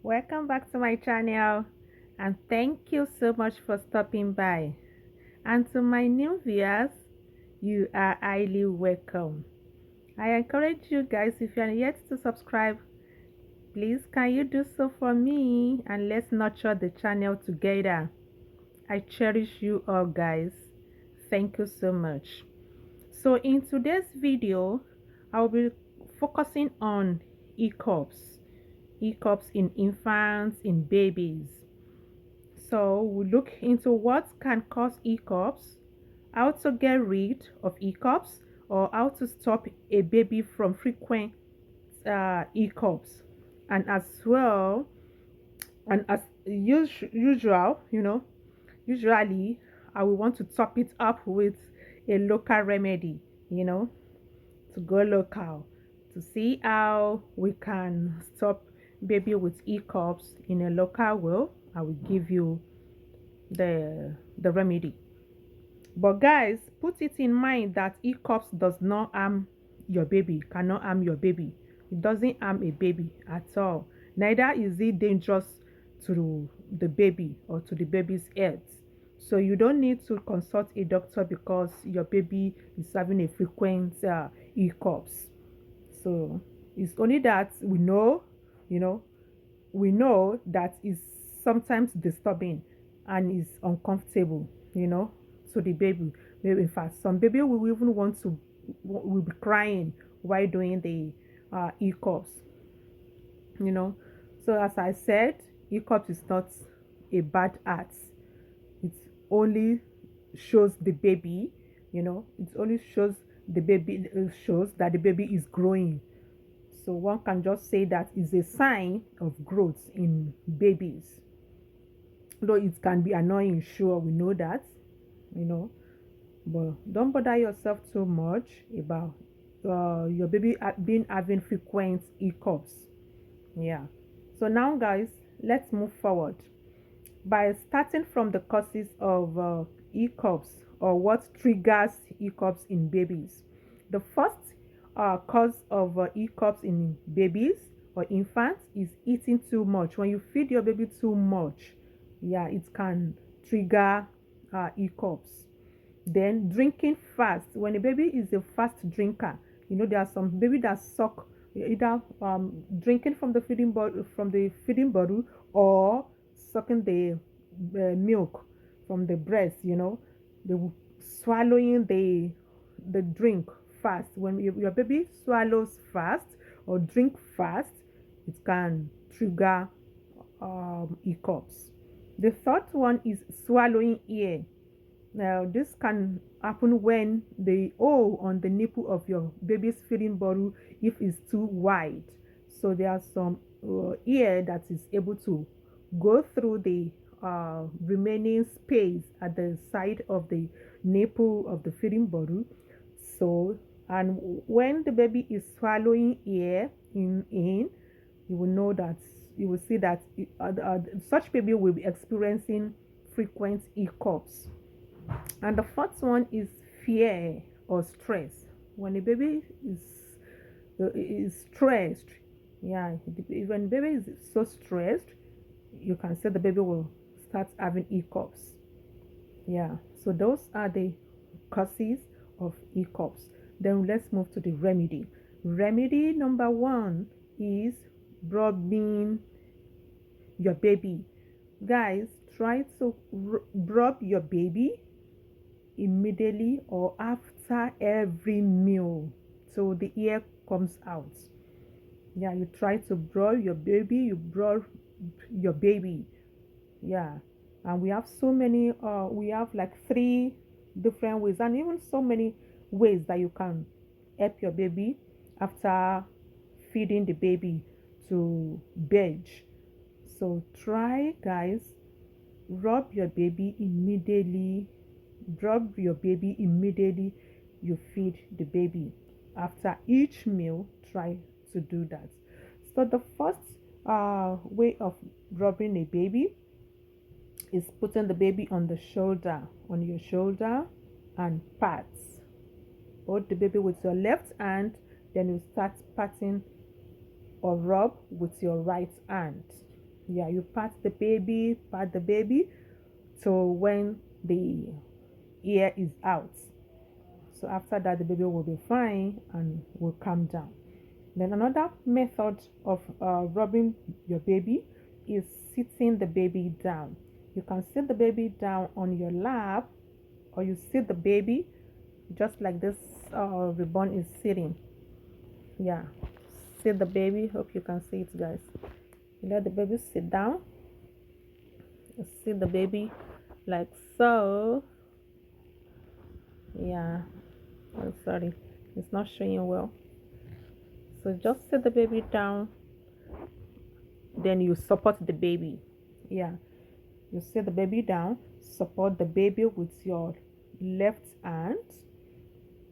Welcome back to my channel and thank you so much for stopping by. And to my new viewers, you are highly welcome. I encourage you guys, if you are yet to subscribe, please can you do so for me, and let's nurture the channel together. I cherish you all guys. Thank you so much. So in today's video, I'll be focusing on hiccups in infants, in babies. So we'll look into what can cause hiccups, how to get rid of hiccups, or how to stop a baby from frequent hiccups. And as well, and as usual, usually I will want to top it up with a local remedy, you know, to go local, to see how we can stop baby with hiccups in a local way. I will give you the remedy. But guys, put it in mind that hiccups does not harm your baby, cannot harm your baby. It doesn't harm a baby at all. Neither is it dangerous to the baby or to the baby's health. So you don't need to consult a doctor because your baby is having a frequent hiccups. So it's only that you know, we know that is sometimes disturbing and is uncomfortable, to the baby. Maybe in fact, some baby will even will be crying while doing the hiccups, you know. So as I said, hiccups is not a bad act. It only shows the baby, it only shows the baby, shows that the baby is growing. So one can just say that is a sign of growth in babies. Though it can be annoying, sure, we know that, you know, but don't bother yourself too much about your baby being having frequent hiccups. Yeah. So now, guys, let's move forward by starting from the causes of hiccups, or what triggers hiccups in babies. The first cause of hiccups in babies or infants is eating too much. When you feed your baby too much, yeah, it can trigger hiccups. Then drinking fast. When a baby is a fast drinker, there are some baby that suck either drinking from the feeding bottle, or sucking the milk from the breast. They will swallowing the drink fast. When your baby swallows fast or drink fast, it can trigger hiccups. The third one is swallowing air. Now, this can happen when the hole on the nipple of your baby's feeding bottle, if it's too wide. So there are some air that is able to go through the remaining space at the side of the nipple of the feeding bottle. So, and when the baby is swallowing air in, you will know that, you will see that such baby will be experiencing frequent hiccups. And the fourth one is fear or stress. When a baby is stressed, yeah, when the baby is so stressed, you can say the baby will start having hiccups. Yeah, so those are the causes of hiccups. Then let's move to the remedy. Remedy number one is rubbing your baby. Guys, try to rub your baby immediately or after every meal, so the ear comes out. Yeah, you try to rub your baby, yeah. And we have so many we have like 3 different ways, and even so many ways that you can help your baby after feeding the baby to bed. So try, guys, rub your baby immediately. Rub your baby immediately you feed the baby. After each meal, try to do that. So the first way of rubbing a baby is putting the baby on your shoulder, and pats. Hold the baby with your left hand, then you start patting or rub with your right hand. Yeah, you pat the baby so when the ear is out. So after that, the baby will be fine and will calm down. Then another method of rubbing your baby is sitting the baby down. You can sit the baby down on your lap, or you sit the baby just like this reborn is sitting. Yeah, sit the baby. Hope you can see it, guys. You let the baby sit down. You sit the baby like so. Yeah, I'm sorry, it's not showing well. So just sit the baby down, then you support the baby. Yeah, you sit the baby down, support the baby with your left hand.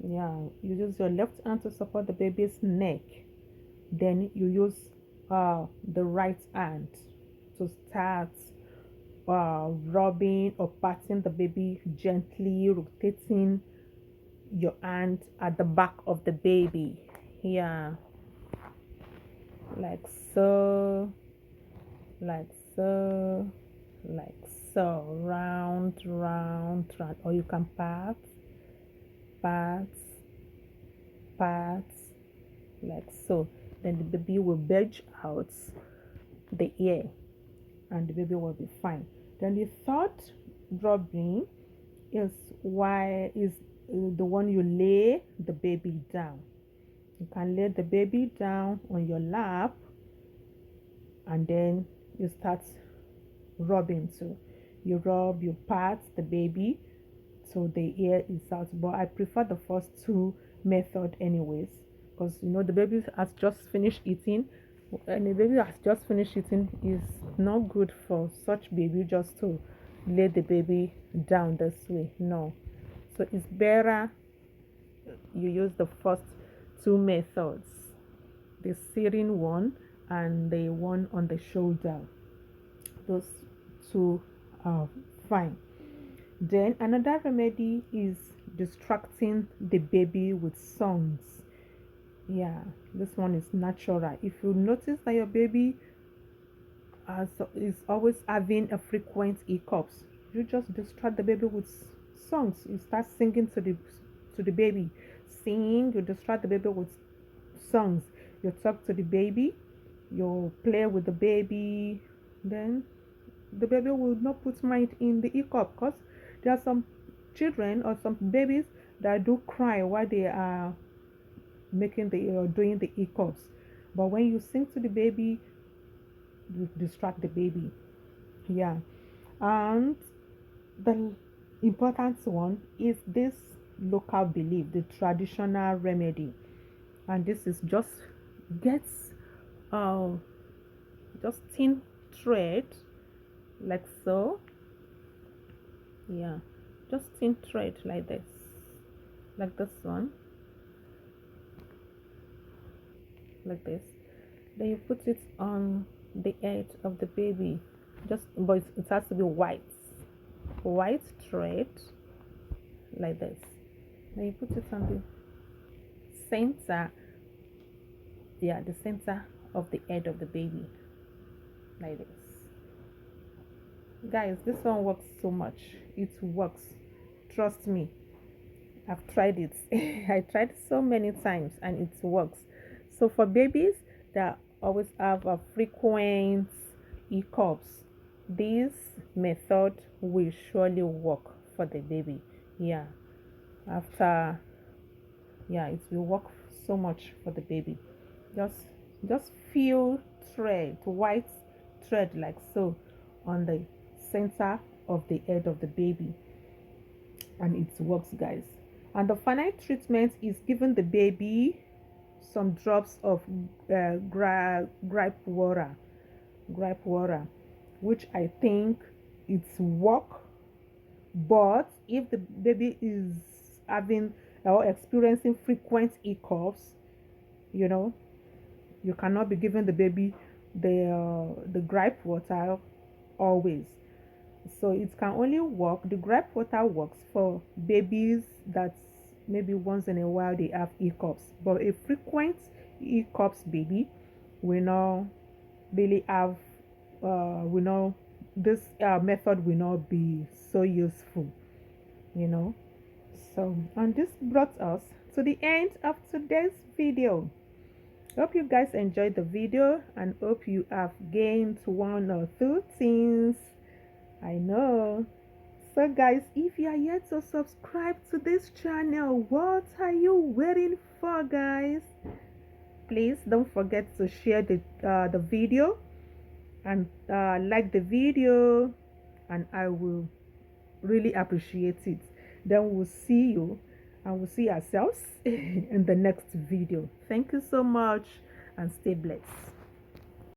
Yeah, you use your left hand to support the baby's neck. Then you use the right hand to start rubbing or patting the baby gently, rotating your hand at the back of the baby. Yeah, like so, like so, like so, round, round, round. Or you can pat, pat, like so. Then the baby will budge out the ear and the baby will be fine. Then the third rubbing is the one you lay the baby down. You can lay the baby down on your lap and then you start rubbing. So you rub, you pat the baby so the ear is out. But I prefer the first two method anyways, because the baby has just finished eating, and the baby has just finished eating is not good for such baby just to lay the baby down this way. No. So it's better you use the first two methods, the sitting one and the one on the shoulder. Those two are fine. Then another remedy is distracting the baby with songs. Yeah, this one is natural. If you notice that your baby is always having a frequent hiccups, you just distract the baby with songs. You start singing to the baby. Sing, you distract the baby with songs. You talk to the baby, you play with the baby, then the baby will not put mind in the hiccup, because there are some children or some babies that do cry while they are making the doing the hiccups. But when you sing to the baby, you distract the baby. Yeah. And the important one is this local belief, the traditional remedy. And this is get uh just thin thread like so. Yeah, just thin thread like this, like this one, like this. Then you put it on the edge of the baby, but it has to be white thread like this. Then you put it on the center, yeah, the center of the head of the baby like this. Guys, this one works so much. It works, trust me. I've tried it. I tried so many times and it works. So for babies that always have a frequent hiccups, this method will surely work for the baby. Yeah, after, yeah, it will work so much for the baby. just just feel thread, white thread like so, on the center of the head of the baby, and it works, guys. And the final treatment is giving the baby some drops of gripe water, which I think it's work. But if the baby is having or experiencing frequent hiccups, you know you cannot be giving the baby the gripe water always. So it can only work, the gripe water works for babies that maybe once in a while they have hiccups, but a frequent hiccups baby will not really have will not, this method will not be so useful, you know. So, and this brought us to the end of today's video. Hope you guys enjoyed the video and hope you have gained one or two things. I know. So guys, if you are yet to subscribe to this channel, what are you waiting for, guys? Please don't forget to share the video and like the video, and I will really appreciate it. Then we'll see you and we'll see ourselves in the next video. Thank you so much and stay blessed.